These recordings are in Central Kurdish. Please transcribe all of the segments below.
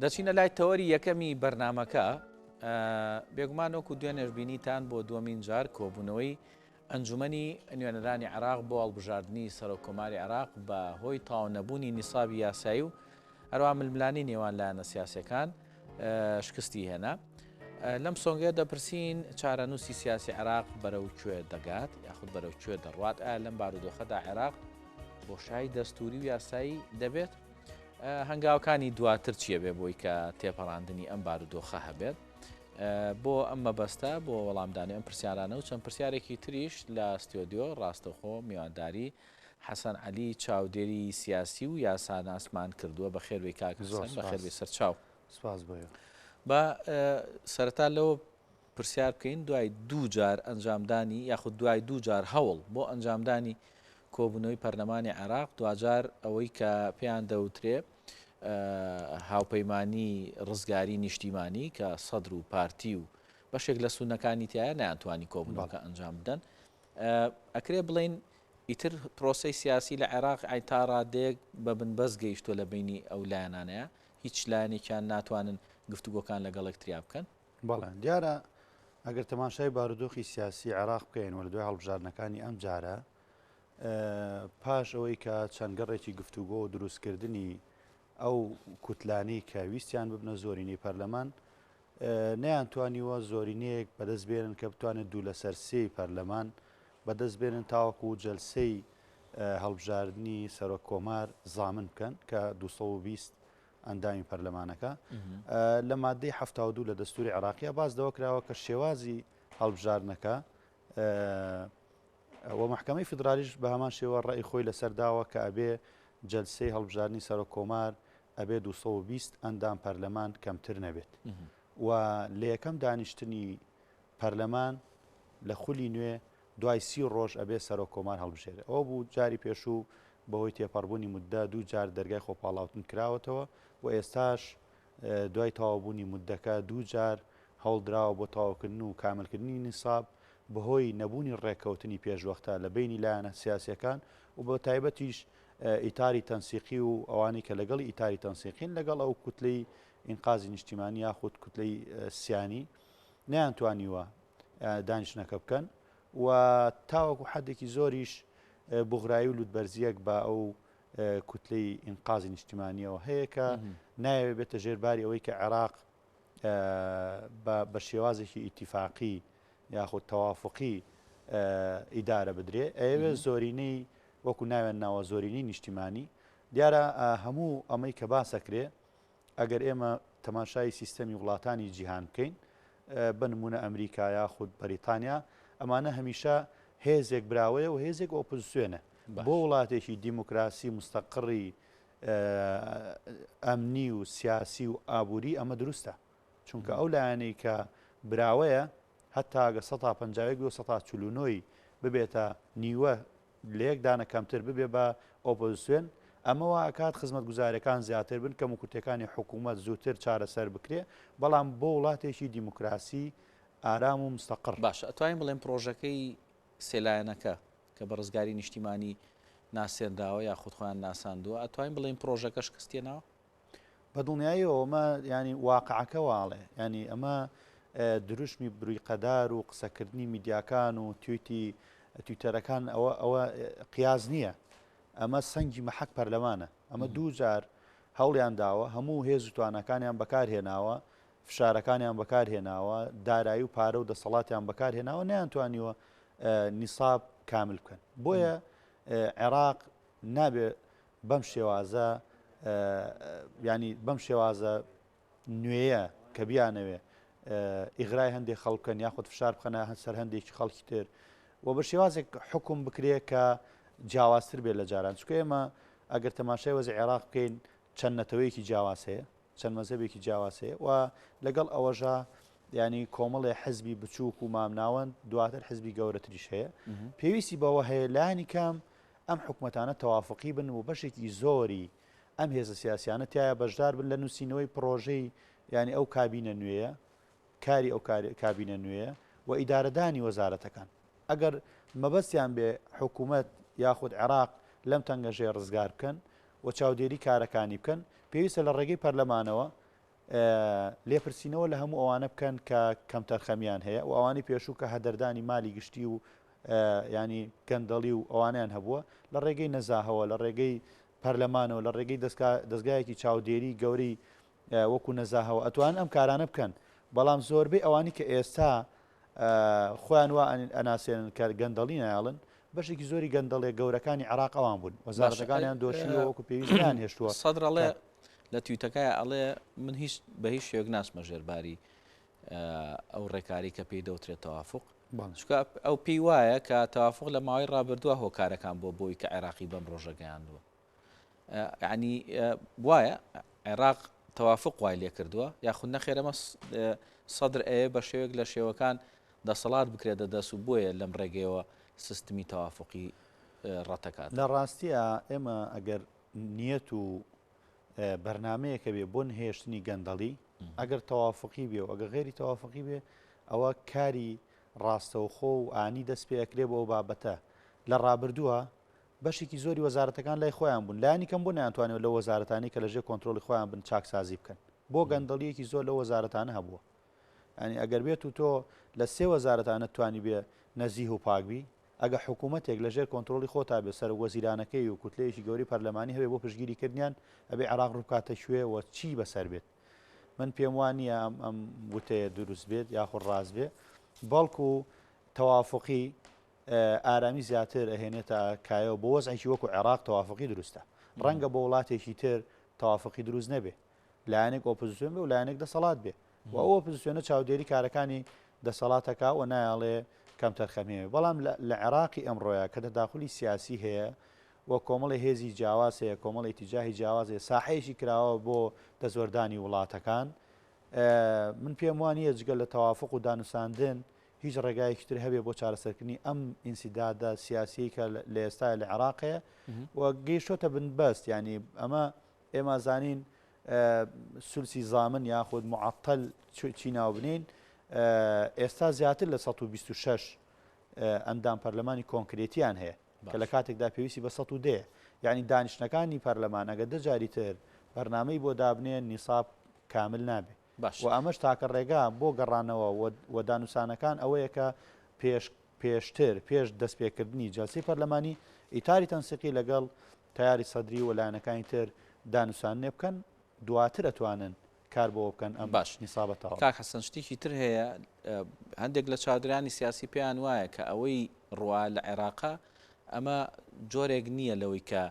دەچینە لای تەوەری یەکەمی بەرنمەکە بێگومان وەکو دوێنێش بینیتان بۆ دووەمین جار کۆبوونەوەی ئەنجومەنی نوێنەرانی عراق بۆ هەڵبژاردننی سەرۆکۆماری عراق بە هۆی تاوانەبوونی نیسابی یاسایی و هەروە ململانی نێوان لایەنە سیاسەکان شکستی هێنا. لەم سۆنگەیە دەپرسین چارەنووسی سیاسی عراق بەرەو کوێ دەگات یاخود بەرەو کوێ دەڕوات لەم بارودۆخەدا عێراق بۆشایی دەستوری و یاسایی دەبێت؟ هەنگاوەکانی دواتر چییە بێ بۆی کە تێپەڕاندنی ئەم بارودۆخە هەبێت؟ بۆ ئەم مەبەستە بۆ وەڵامدانی ئەم پرسیارانە و چەند پرسیارێکی تریش لە ستۆدیۆ ڕاستەخۆ میوانداری حەسەن عەلی چاودێری سیاسی و یاساناسمان کردووە. بە خێربێ کاکسان بە خێربێ سەرچاو. سپاس بۆ. بە سەرەتا لەوە پرسیار بکەین دوای دوو جار ئەنجامدانی یاخود دوای دوو جار هەوڵ بۆ ئەنجامدانی کۆبوونەوەی پەرلەمانی عێراق دوجار ئەوەی کە پێیان دەوترێ هاوپەیمانی ڕزگاری نیشتیمانی کە سەدر و پارتی و بەشێک لە سونەکانی تایە نەیانتوانی کۆبوونەکە ئەنجام بدەن. ئەکرێ بڵین ئیتر پرۆسەی سیاسی لە عێراق تا ڕادەیەک بە بنبەست گەیشتۆ لە بینی ئەو لایەنانەیە هیچ لایەنێکیان ناتوانن گفتوگۆکان لەگەڵ یەکتریا بکەن. بەڵێ دیارە ئەگەر تەماشای بارودۆخی سیاسی عێراق بکەین وە لە دوای هەڵبژاردنەکانی ئەم جارە پاش ئەوەی کە چەند گەڕێکی گفتوگۆ و دروستکردنی ئەو کوتلانەی کە ویستیان ببنە زۆرینەی پەرلەمان نەیانتوانیوە زۆرینەیەک بەدەست بێنن کە بتوانێت دوو لەسەر سێی پەرلەمان بەدەست بێنن تاوەکو جەلسەی هەڵبژاردننی سەرۆک کۆمار زامن بکەن کە 220 ئەندامی پەرلەمانەکە لە مادەی 72 لە دەستوری عێراقیە باز دەوەکراوە کە شێوازی هەڵبژاردنەکە و محکمەی فدرالیش بە هەمان شێوە ڕێی خۆی لەسەرداوە کە ئەبێ جەلسەی هەڵبژاردننی سەرۆک کۆمار ئەبێ 220 ئەندام پەرلەمان کەمتر نەبێت و لە یەکەم دانیشتنی پەرلەمان لە خولی نوێ دوای 30 ڕۆژ ئەبێ سەرۆک کۆمار هەڵبژێرێت. ئەوە بوو جاری پێشوو بەهۆی تێپەڕبوونی مودە دوو جار دەرگای خۆپاڵاوتن کراوەتەوە و ئێستاش دوای تەواوبوونی مودەکە دوو جار هەوڵدراوە بۆ تەواوکردن و کاملکردنی نیساب بەهۆی نەبوونی ڕێککەوتنی پێشوەختە لە بینی لایەنە سیاسیەکان و بە تایبەتیش ئیتاری تەنسیقی و ئەوانی کە لەگەڵ ئیتاری تەنسیقین لەگەڵ ئەو کوتلەی ئینقازی نیشتیمانی یاخود کوتلەی سیانی نەیانتوانیوە دانیشتنەکە بکەن و تاوەکو حدێکی زۆریش بوغرایی و لوتبەرزیەک بە ئەو کوتلەی ئینقازی نیشتیمانیەوە هەیە کە نایەوێت بێتە ژێرباری ئەوەی کە عێراق بە شێوازێکی ئیتیفاقی یاخود تەوافقی ئیدارە بدرێ ئەوێ زۆرینەی وەکو ناوێن ناوە زۆرینەی نیشتیمانی دیارە هەموو ئەمەی کە باسەکرێ ئەگەر ئێمە تەماشای سیستەمی وڵاتانی جیهان بکەین بنمونە ئەمریکا یاخود بەریتانیا ئەمانە هەمیشە هێزێک براوەیە و هێزێک ئۆپۆزیسیۆنە بۆ وڵاتێکی دیموکراسی مستەقڕی ئەمنی و سیاسی و ئابووری ئەمە دروستە چونکە ئەو لایەنەی کە براوەیە هەتا ئەگە 150 ببێتە نیوە لە یەک دانە کەمتر ببێ بە ئۆپۆزیسیۆن ئەمەوە ئەکات خزمەت گوزارەکان زیاتر بن کە موکوتەکانی حکوومەت زووتر چارەسەر بکرێ بەڵام بۆ وڵاتێکی دیموکراسی ئارام و مستەقڕ باش ئەتوانین بڵێن پرۆژەکەی سێلایەنەکە کە بە ڕزگاری نیشتیمانی ناسێنداوە یا خودخۆیان ناساندووە ئەتوانین بڵێن پرۆژەکە شکستێنەوە بە دڵنیاییەوە ئەمە ینی واقعەکە واڵێ ینی ئەمە دروشمی بروی قەدار و قسەکردنی میدیاکان و تویتەرەکان ئەوە قیاز نییە ئەمە سەنگی مەحەک پەرلەمانە ئەمە دوو جار هەوڵیان داوە هەموو هێز و توانەکانیان بەکارهێناوە فشارەکانیان بەکارهێناوە دارایی و پارە و دەسەڵاتیان بەکارهێناوە نەیانتوانیوە نیساب کامل بکەن بۆیە عێراق نابێ بەم شێوازە ینی بەم شێوازە نوێیە کە بیانەوێ ئیغرای هەندێک خەڵکن یاخود فشار بخەنە سەر هەندێکی خەڵکی تر و بە شێوازێک حکم بکرێ کە جیاوازتر بێت لە جاران چکە ئێمە ئەگەر تەماشای وەزی عێراق بکەین چەند نەتەوەیەکی جیاواز هەیە چەند مەزەبێکی جیاواز هەیە و لەگەڵ ئەوەژە ینی کۆمەڵێ حزبی بچووک و مامناوەند دواتر حزبی گەورەتریش هەیە پێویستی بەوە هەیە لانی کام ئەم حکومەتانە تەوافقی بن و بەشێکی زۆری ئەم هێزە سیاسیانە تایە بەشدار بن لە نووسینەوەی پرۆژەی ینی ئەو کابینە نوێیە کاری ئەو کابینە نوێیە و ئیدارەدانی وەزارەتەکان ئەگەر مەبەستیان بێ حکوومەت یاخود عێراق لەم تەنگەژێ ڕزگار بکەن و چاودێری کارەکانی بکەن پێویستە لە ڕێگەی پەرلەمانەوە لێپرسینەوە لە هەموو ئەوانە بکەن کە کەم تەرخەمیان هەیە و ئەوانی پێشوو کە هەدەردانی مالی گشتی و ینی گەندەڵی و ئەوانیان هەبووە لە ڕێگەی نەزاهەوە لە ڕێگەی پەرلەمانەوە لە ڕێگەی دەستگایەکی چاودێری گەورەی وەکو نەزاهەوە ئەتوان ئەم کارانە بکەن بەڵام زۆربەی ئەوانی کە ئێستا خۆیان وا ئەناسێنن کە گەندەڵی نایڵن بەشێکی زۆری گەندەڵێ گەورەکانی عراق ئەوان بوون وەزارەتەکانیان دۆشیەوە وەکو پێویستیان هێشتووە سەدرەڵێ لە تویتەکەی ئەڵێ من هیچ بە هیچ شێوەیەک ناسمە ژێرباری ئەو ڕێکاری کە پێی دەوترێت تەوافق ئەو پێی وایە کە تەوافق لە ماوەی ڕابردووە هۆکارەکان بۆی کە عێراقی بەم ڕۆژە گەیاندووە ینی وایە عێراق تەوافق وای لێ کردووە یاخود نەخێرەمە سەدر ئەیە بە شێوەیەک لە شێوەکان دەسەڵات بکرێتە دەست و بۆیە لەم ڕێگەیەوە سیستمی تەوافقی ڕەتەکات لە ڕاستیە ئێمە ئەگەر نیەت و بەرنمەیەکە بێ بۆ نهێشتنی گەندەڵی ئەگەر تەوافقی بێ و ئەگەر غێری تەوافقی بێ ئەوە کاری ڕاستەوخۆ و ئانی دەست پێەکرێ بۆ بابەتە لە ڕابردووە بەشێکی زۆری وەزارەتەکان لای خۆیان بوون لایانی کەم بۆ ناتوانێت لە وەزارەتانی کە لەژێر کۆنتترۆلی خۆیان بن چاکسازی بکەن بۆ گەندەڵیەکی زۆر لە وەزارەتانە هەبووە ینی ئەگەر بێت و تۆ لە سێ وەزارەتانە توانی بێ نەزیه و پاکبی ئەگە حکوومەتێک لەژێر کۆنتترۆلی خۆتا بێ سەر وەزیرانەکەی و کوتلەیەکی گەوری پەرلەمانی هەبێ بۆ پشگیریکردیان ئەبێ عراق ڕووکاتە شوێ چی بەسەر بێت من پێم وانە ئەم وتەیە دروست بێت یاخود ڕاست بێ بەڵکو تەوافقی ئارامی زیاتر ئەهێنێتە کایەوە بۆ وەزعێکی وەکو عێراق تەوافقی دروستە ڕەنگە بۆ وڵاتێکی تر تەوافقی دروست نەبێ لایەنێک ئۆپۆزیسیۆن بێ و لایەنێک دەسەڵات بێ و ئەو ئۆپۆزیسیۆنە چاودێری کارەکانی دەسەڵاتەکە و نایڵێ کەم تەرخەمێ بەڵام لە عێراقی ئەمڕۆیە کە تەداخلی سیاسی هەیە و کۆمەڵی هێزی جیاواز هەیە کۆمەڵی ئیتیجاهی جیاواز هەیە ساحەیەکی کراوە بۆ دەزوەردانی وڵاتەکان من پێم وانە جگە لە تەوافق و دانوساندن هیچ ڕێگایەکی تر هەبێ بۆ چارەسەرکردنی ئەم ئینسیدادا سیاسی کە لە ئێستا لە عێراقەیە و گەیشتۆتە بنبەست ینی ئەمە ئێمە زانین سولسی زامن یاخود مععتەل چی ناوبنین ئێستا زیاتر لە 126 ئەندام پەرلەمانی کۆنکرێتیان هەیە کە لە کاتێکدا پێویستی بە 110 یعنی دانیشتەکانی پەرلەمان ئەگە دەجاری تر بەرنامەی بۆ دابنێن نیساب کامل نابێ و ئەمەش تاکە ڕێگا بۆ گەڕانەوە و دانوسانەکان ئەوەیە کە پێشتر پێش دەستپێکردنی جەلسەی پەرلەمانی ئیتاری تەنسیقی لەگەڵ تیاری سەدری و لایەنەکانی تر دانوسانێ بکەن دواتر ئەتوانن کار بۆ بکەن ئەم باش نیسابەتەوە کاک حەسەن شتێکی تر هەیە هەندێک لە چادرانی سیاسی پێیان وایە کە ئەوەی ڕوا لە عێراقا ئەمە جۆرێک نییە لەوەی کە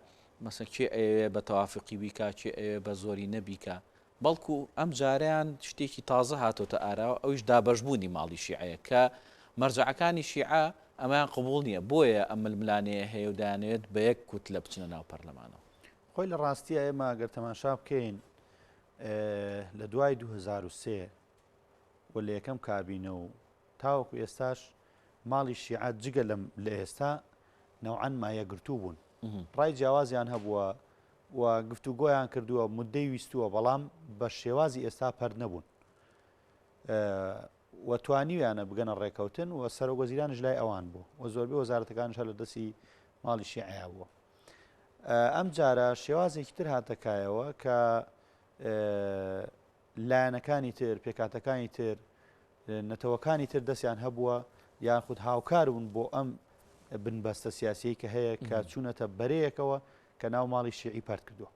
مەسەن کێ ئەوێ بە تەوافقی بیکا کێ ئەوێ بە زۆری نەبیکە بەڵکو ئەم جاریان شتێکی تازە هاتۆتە ئاراوە ئەویش دابەشبوونی ماڵی شیعەیە کە مەرجەعەکانی شیعە ئەمەیان قبول نییە بۆیە ئەم ململانەیە هەیە و دەیانەوێت بە یەک کوتلە بچنە ناو پەرلەمانەوە خۆی لە ڕاستیە ئێمە گەر تەماشا بکەین لە دوای 2023 و لە یەکەم کابینە و تاوەکو ئێستاش ماڵی شیعە جگە لە ئێستا نەوعەن مایەگرتوو بوون ڕای جیاوازیان هەبووە و گفتوگۆیان کردووە مدەی ویستووە بەڵام بە شێوازی ئێستا پەر نەبوون و توانیویانە بگەنە ڕێکەوتن و سەرۆگوەزیرانش لای ئەوان بوو و زۆربەی وەزارەتەکانش لە دەستی ماڵی شیعەیە بووە ئەم جارە شێوازێکی تر هاتەکایەوە کە لایەنەکانی تر پێکاتەکانی تر نەتەوەکانی تر دەستیان هەبووە یانخود هاوکار بوون بۆ ئەم بنبەستە سیاسی کە هەیە کە چوونەتە بەرەیەکەوە کە ناو ماڵی شیعی پەرد کردووە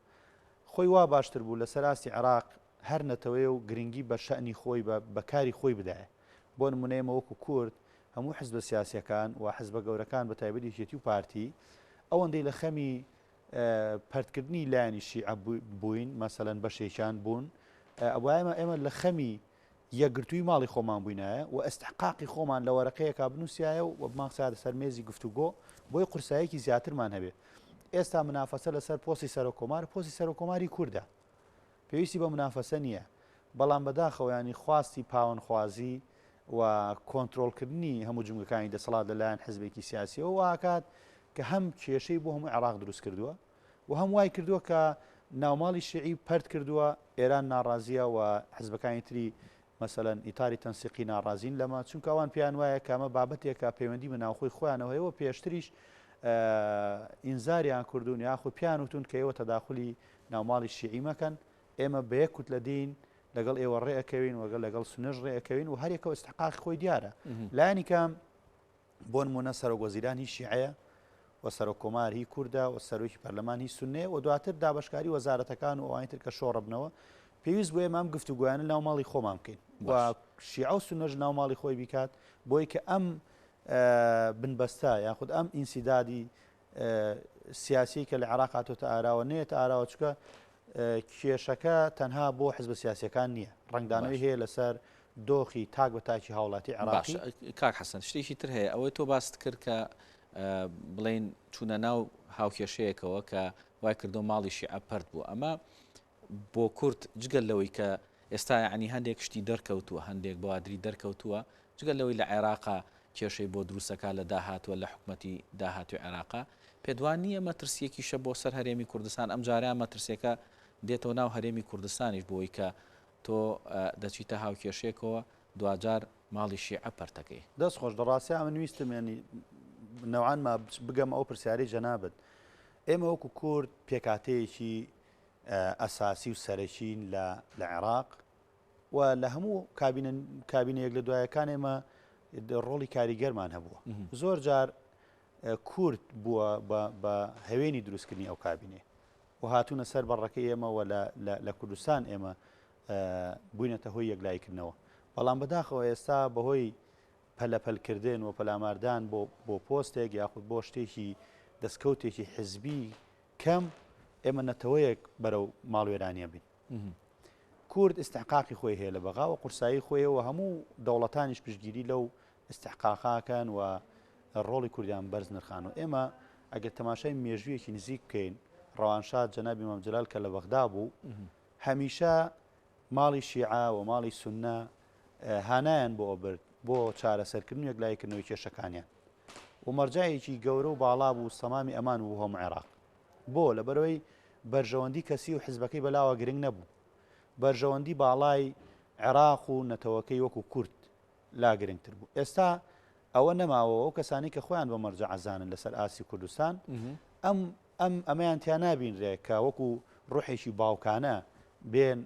خۆی وا باشتر بوو لە سەراستی عێراق هەر نەتەوەی و گرنگی بە شەعنی خۆی بە کاری خۆی بدایە بۆ نمونەیەمە وەکو کورد هەموو حزبە سیاسیەکان و حزبە گەورەکان بە تایبەتی یەکێتی و پارتی ئەوەندەی لە خەمی پەردکردنی لایەنی شیعە بووین مەسەلەن بەشێکیان بوون ئەوایمە ئێمە لە خەمی یەکگرتووی ماڵی خۆمان بووینایە و ئەستحقاقی خۆمان لە وەرەقەیەکا بنووسایە و ماقسادە سەرمێزی گفتوگۆ بۆی قورسایەکی زیاترمان هەبێت ئێستا منافەسە لەسەر پۆستی سەرۆکۆمار پۆستی سەرۆکۆماری کووردە پێویستی بە منافەسە نییە بەڵام بەداخەوەیانی خواستی پاوەنخوازی و کۆنتترۆلکردنی هەموو جمگەکانی دەسەڵات لەلایەن حزبێکی سیاسیەوە واکات کە هەم کێشەی بۆ هەموو عێراق دروست کردووە و هەم وای کردووە کە ناوماڵی شیعی پەرد کردووە ئێران ناڕازیە و حزبەکانی تری مەسەلەن ئیتاری تەنسیقی ناڕازین لەمە چونکە ئەوان پێیان وایە کامە بابەتێکە پەیوەندی بە ناوخۆی خۆیانەوەیەوە پێشتریش ئینزاریان کردوون یاخود پیان وتون کە ئێوە تەداخلی ناوماڵی شیعی مەکەن ئێمە بە یەک کوتلە دین لەگەڵ ئێوە ڕێەکەوین وەگەڵ لەگەڵ سنەش ڕێەکەوین و هەرێکەوە استحقاق خۆی دیارە لایانی کام بۆ نمونە سەرۆکوەزیران هی شیعەیە و سەرۆکۆمار هی کووردە و سەرۆکی پەرلەمان هی سوننێ و دواتر دابشکاری وەزارەتەکان و ئەوانی تر کە شۆڕە بنەوە پێویست بۆ ئێمام گفتوگویانە ناو ماڵی خۆمان بکەین و شیعە و سونەش ناو ماڵی خۆی بیکات بۆی کە ئەم بنبەستە یاخود ئەم ئینسیدادی سیاسی کە لە عێراق هاتۆتە ئاراوە نێتە ئاراوە چکە کێشەکە تەنها بۆ حزب سیاسیەکان نییە ڕنگدانەوەی هەیە لەسەر دۆخی تاک بە تاکی هاوڵاتی عێراقی کاک حەسەن شتێکی تر هەیە ئەوەی تۆ باست کرد کە بڵێن چوونە ناو هاوکێشەیەکەوە کە وای کردو ماڵی شیعە پەرد بوو ئەمە بۆ کورد جگەل لەوەی کە ئێستا عنی هەندێک شتی دەرکەوتووە هەندێک بەوادری دەرکەوتووە جگەل لەوەی لە عێراقا کێشەی بۆ دروستەکە لە داهاتوە لە حکوومەتی داهاتوی عێراقا پێدوان نییە مەترسیەکیشە بۆ سەر هەرێمی کوردستان ئەم جاریان مەترسیەکە دێتەوە ناو هەرێمی کوردستانیش بۆی کە تۆ دەچیتە هاوکێشێکەوە دوجار ماڵی شیعە پەرتەکەی دەست خۆش دەڕاستی ئەمە نویستم ینی نەوعان ما بگەم ئەو پرسیاری جەنابەت ئێمە وەکو کورد پێکاتەیەکی ئەساسی و سەرەکین لە عێراق و لە هەموو کابینەیەک لە دوایەکان ئێمە ڕۆڵی کاریگەرمان هەبووە زۆر جار کورد بووە بە هەوێنی دروستکردنی ئەو کابینێ و هاتوونە سەر بەڕەکەی ئێمەوە لە کوردستان ئێمە بووینەتە هۆی یەکلایکردنەوە بەڵام بەداخەوە ئێستا بەهۆی پەلەپەلکردن و پەلاماردان بۆ پۆستێک یاخود بۆ شتێکی دەستکەوتێکی حزبی کەم ئێمە نەتەوەیەک بەرەو ماڵوێرانیە بین کورد استحقاقی خۆی هەیە لە بەغا و قورسایی خۆیەوە هەموو دەوڵەتانیش پشتگیری لەو استحقاقاکان و ڕۆڵی کوردیان بەرز نرخانەوە ئێمە ئەگەر تەماشای مێژوویەکی نزیک بکەین ڕەوانشاد جەنابی مەم جەلال کە لە بەغدا بوو هەمیشە ماڵی شیعە و ماڵی سوننە هانایان بۆ ئەبرد بۆ چارەسەرکردن و یەکلایەکردنەوەی کێشەکانیان و مەرجایەکی گەورە و باڵا بوو سەمامی ئەمان بوو هەموو عێراق بۆ لەبەرەوەی بەرژەوەندی کەسی و حزبەکەی بەلاوە گرنگ نەبوو بەرژەوەندی باڵای عێراق و نەتەوەکەی وەکو کورد لا گرنگتر بوو ئێستا ئەوە نەماوە ئەو کەسانی کە خۆیان بە مەرجە عەزانن لەسەر ئاسی کوردستان ئەمەیان تیا نابینرێ کە وەکو ڕوحێکی باوکانە بێن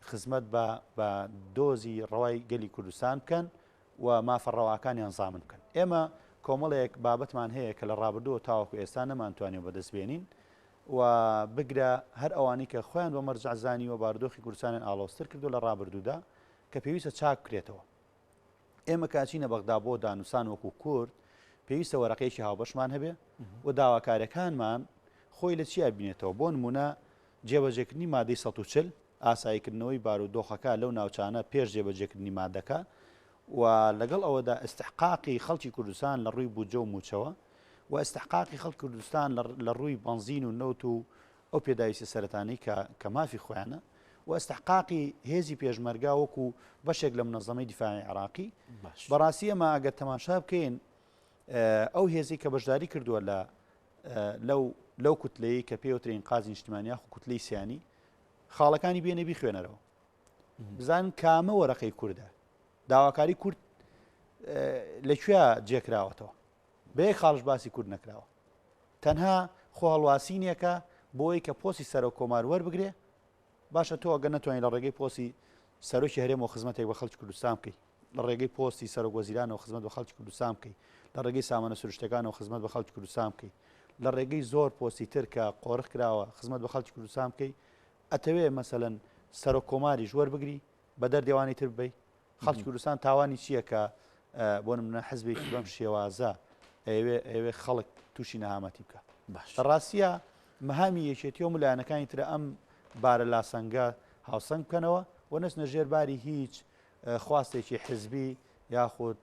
خزمەت بە دۆزی ڕەوای گەلی کوردستان بکەن و مافەڕەواکانیان زامن بکەن ئێمە کۆمەڵێک بابەتمان هەیە کە لە ڕابردووە تاوەکو ئێستا نەمانتوانێت بەدەستبێنین و بگرە هەر ئەوانی کە خۆیان بە مەرجەعزانی و بارودۆخی کوردستانیان ئاڵۆستر کردو لە ڕابردوودا کە پێویستە چاک بکرێتەوە ئێمە کاچینە بەغدا بۆ دانووسان وەکو کورد پێویستە وەرەقەیەکی هاوبەشمان هەبێ و داواکاریەکانمان خۆی لە چیا بینێتەوە بۆ نمونە جێبەجێکردنی مادەی 140 ئاساییکردنەوەی بارودۆخەکە لەو ناوچانە پێش جێبەجێکردنی مادەکە و لەگەڵ ئەوەدا استحقاقی خەڵکی کوردستان لە ڕووی بودجە و موچەوە و استحقاقی خەڵکی کوردستان لە ڕووی بنزین و نەوت و ئەو پێداویستە سەرەتانەی کە مافی خۆیانە و استحقاقی هێزی پێشمەرگا وەکو بەشێک لە منەظەمەی دیفاعی عێراقی بەڕاستی ئەمە ئەگەر تەماشا بکەین ئەو هێزی کە بەشداری کردووە لەو کوتلەیە کە پێوترین قازی نیشتیمانیا و کوتلەی سیانی خاڵەکانی بێنە بیخوێنەرەوە بزانن کامە وەرەقەی کووردە داواکاری کورد لەکوێ جێکراوەتەوە بێ خاڵش باسی کورد نەکراوە تەنها خۆ هەڵواسینێکە بۆی کە پۆستی سەرۆک کۆمار وەربگرێ باشە تۆ ئەگەر نەتوانین لە ڕێگەی پۆستی سەرۆکی هەرێمەوە خزمەتێک بە خەڵکی کوردستان بکەیت لە ڕێگەی پۆستی سەرۆک وەزیرانەوە خزمەت بە خەڵکی کوردستان بکەیت لە ڕێگەی سامانە سروشتەکانەوە خزمەت بە خەڵکی کوردستان بکەیت لە ڕێگەی زۆر پۆستی تر کە قۆڕخ کراوە خزمەت بە خەڵکی کوردستان بکەیت ئەتەوێ مەسەلەن سەرۆک کۆماریش وەربگری بە دەردێوانی تر ببەی خەڵکی کوردستان تاوانی چییە کە بۆ نمونە حزبێکی بەم شێوازە ئەوێ خەڵک تووشی نەهامەتی بکە ڕاستیە مەهامی یەکێتی و ملایەنەکانی ترە ئەم بارە لاسەنگە هاوسەنگ بکەنەوە و نەچنە ژێرباری هیچ خواستێکی حزبی یاخود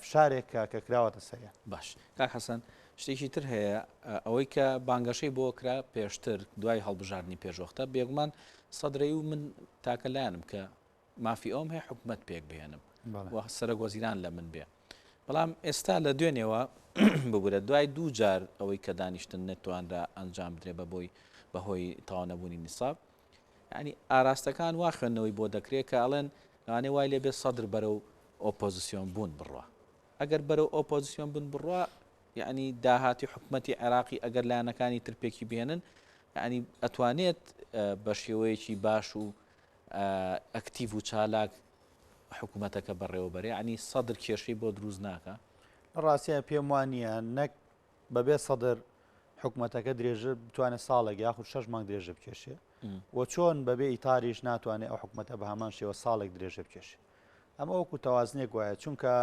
فشارێکە کە کراوەتە سەریان باش کاک حەسەن شتێکی تر هەیە ئەوەی کە بانگەشەی بۆ کرا پێشتر دوای هەڵبژاردننی پێشۆختە بێگومان سەدرەی و من تاکە لایەنم کە مافی ئەوم هەیە حکومەت پێک بێنم و سەرۆک وەزیران لە من بێ بەڵام ئێستا لە دوێنێەوە ببورە دوای دوو جار ئەوەی کە دانیشتن نەتوانرا ئەنجام بدرێ بەهۆی تاوانەبوونی نیساب ینی ئاراستەکان وا خوێندنەوەی بۆ دەکرێت کە ئەڵێن ئەوانێ وای لێ بێت سەدر بەرەو ئۆپۆزیسیۆن بوون بڕوا ئەگەر بەرەو ئۆپۆزیسیۆن بوون بڕوا یعنی داهاتی حکومەتی عێراقی ئەگەر لایەنەکانی تر پێکی بێنن ینی ئەتوانێت بە شێوەیەکی باش و ئەکتیڤ و چالاک حکوومەتەکە بەڕێوەبەرێ ینی سەدر کێشەی بۆ دروست ناکە ڕاستیە پێم وانە نەک بەبێ سەدر حکوومەتەکە درێژە بتوانێت ساڵێک یاخود 6 مانگ درێژە بکێشێ و چۆن بەبێ ئیتاریش ناتوانێت ئەو حکوومەتە بە هەمان شێوە ساڵێک درێژە بکێشێ ئەمە وەکو تەوازنێک وایە چونکە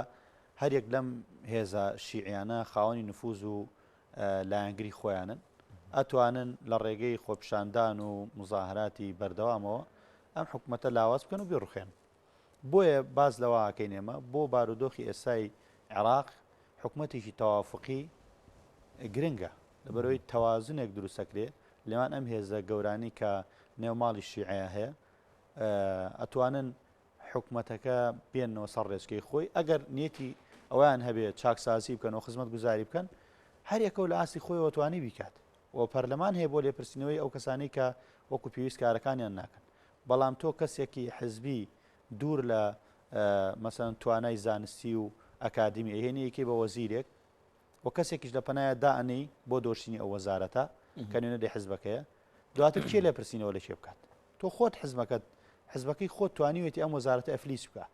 هەرێک لەم هێزە شیعیانە خاوەنی نفوذ و لایەنگری خۆیانن ئەتوانن لە ڕێگەی خۆپشاندان و مزاهراتی بەردەوامەوە ئەم حکوومەتە لاواز بکەن و بیڕوخێن بۆیە باز لەواکەین ئێمە بۆ بارودۆخی ئێستای عێراق حکوومەتێکی تەوافقی گرنگە لەبەرەوەی تەوازنێک دروستەکرێ لەوان ئەم هێزە گەورانی کە نێوماڵی شیعەیە هەیە ئەتوانن حکوومەتەکە بێنەوە سەر ڕێچکەی خۆی ئەگەر نیەتی ئەویان هەبێت چاکسازی بکەن و خزمەت گوزاری بکەن هەر یەکە لە ئاستی خۆی وەتوانی بیکات و پەرلەمان هەیە بۆ لێپرسینەوەی ئەو کەسانی کە وەکو پێویست کارەکانیان ناکەن بەڵام تۆ کەسێکی حزبی دوور لە مەسەن توانای زانستی و ئەکادمی ئەهێنەیەکی بە وەزیرێک و کەسێکیش لە پەنایە دائنەی بۆ دۆشتنی ئەو وەزارەتە کە نوێنە دەی حزبەکەیە دواتر کێ لێپرسینەوە لە چێ بکات تۆ خۆت حزبەکەی خۆت توانیوێتی ئەم وەزارەتە ئەفلیس بکە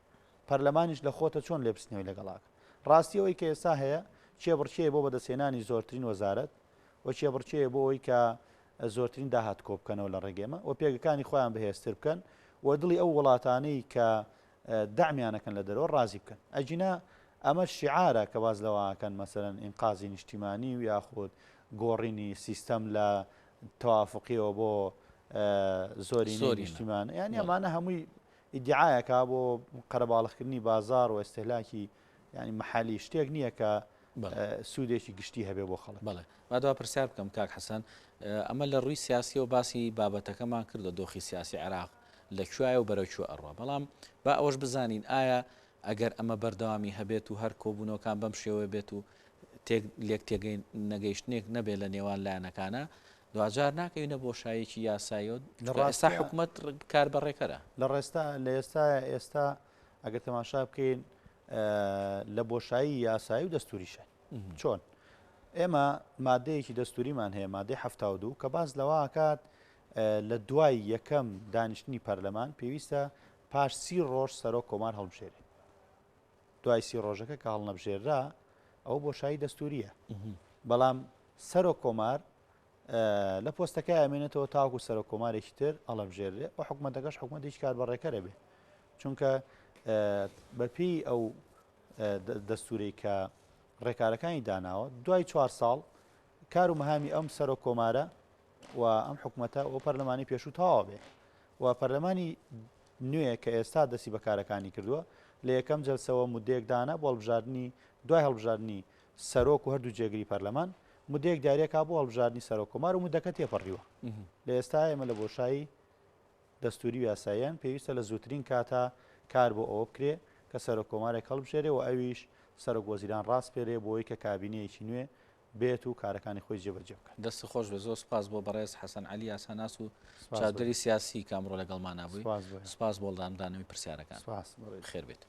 پەرلەمانیش لە خۆتە چۆن لێپرسینەوەی لەگەڵاکە ڕاستی ئەوەی کە ئێستا هەیە چێبڕچێ بۆ بەدەستێنانی زۆرترین وەزارەت و چێبڕچێ بۆ ئەوەی کە زۆرترین داهات کۆ بکەنەوە لە ڕێگەمە و پێگەکانی خۆیان بەهێزتر بکەن و دڵی ئەو وڵاتانەی کە دامیانەکەن لە دەرەوە ڕازی بکەن ئەجینا ئەمە شعارە کە باز لەوەکەن مەسەرەن ئینقازی نیشتیمانی و یاخود گۆڕینی سیستەم لە تەوافقیەوە بۆ زۆرینەی نیشتیمان یعنی ئەمانە هەمووی ئیدعایەکە بۆ قەرەباڵغکردنی بازار و ئەستهلاکی ینی مەحەلی شتێک نییە کە سوودێکی گشتی هەبێ بۆ خەڵک بەڵێ مادەوا پرسیار بکەم کاک حەسەن ئەمە لە ڕووی سیاسی و باسی بابەتەکەمان کردە دۆخی سیاسی عێراق لەکوایە و بەرەوکوێ ئەڕوا بەڵام با ئەوەش بزانین ئایا ئەگەر ئەمە بەردەوامی هەبێت و هەر کۆبوونەوەکان بەم شێوە بێت و لێک تێگەی نەگەیشتنێک نەبێت لە نێوان لایەنەکانە دوجار ناکەوینە بۆشایەکی یاساییۆ ئێستا حکوومەت کار بەڕێکەرە لە ڕێستا لە ئێستا ئەگەر تەماشا بکەین لە بۆشایی یاسایی و دەستوریشە چۆن ئێمە مادەیەکی دەستوریمان هەیە مادەی 72 کە باز لەواکات لە دوای یەکەم دانیشتنی پەرلەمان پێویستە پاش 30 ڕۆژ سەرۆک کۆمار هەڵبژێرێ دوای 30 ڕۆژەکە کە هەڵنەبژێررا ئەو بۆشایی دەستوریە بەڵام سەرۆک کۆمار لە پۆستەکە ئەمێنێتەوە تاوکو سەرۆک کۆمارێکی تر هەڵەبژێرێ و حکوومەتەکەش حکوومەتێکی کار بەڕێکەرە بێ چونکە بەپی ئەو دەستوری کە ڕێکارەکانی داناوە دوای 4 ساڵ کار و مەهامی ئەم سەرۆک کۆمارە و ئەم حکوومەتە و پەرلەمانی پێشوو تەواو بێ و پەرلەمانی نوێ کە ئێستا دەستی بەکارەکانی کردووە لە یەکەم جەلسەوە مودەیەک دانا بۆ هەڵبژاردننی دوای هەڵبژاردننی سەرۆک و هەردوو جێگری پەرلەمان مودەیەک داریەکە بۆ هەڵبژاردننی سەرۆک کۆمار و مودەکە تێپەڕیوە لە ئێستا ئێمە لە بۆشایی دەستوری و یاساییان پێویستە لە زووترین کاتە کار بۆ ئەوە بکرێ کە سەرۆک کۆمارێک هەڵبژێرێ و ئەویش سەرۆک وەزیران ڕاست پێرێ بۆی کە کابینەیەکی نوێ بێت و کارەکانی خۆی جێبەجێ بکەن دەستی خۆش بە زۆر سپاس بۆ بەڕێز حەسەن عەلی یاساناس و چاودێری سیاسی کامڕۆ لەگەڵمان نبووی سپاس بۆ لەدانەوەی پرسیارەکان خێر بێت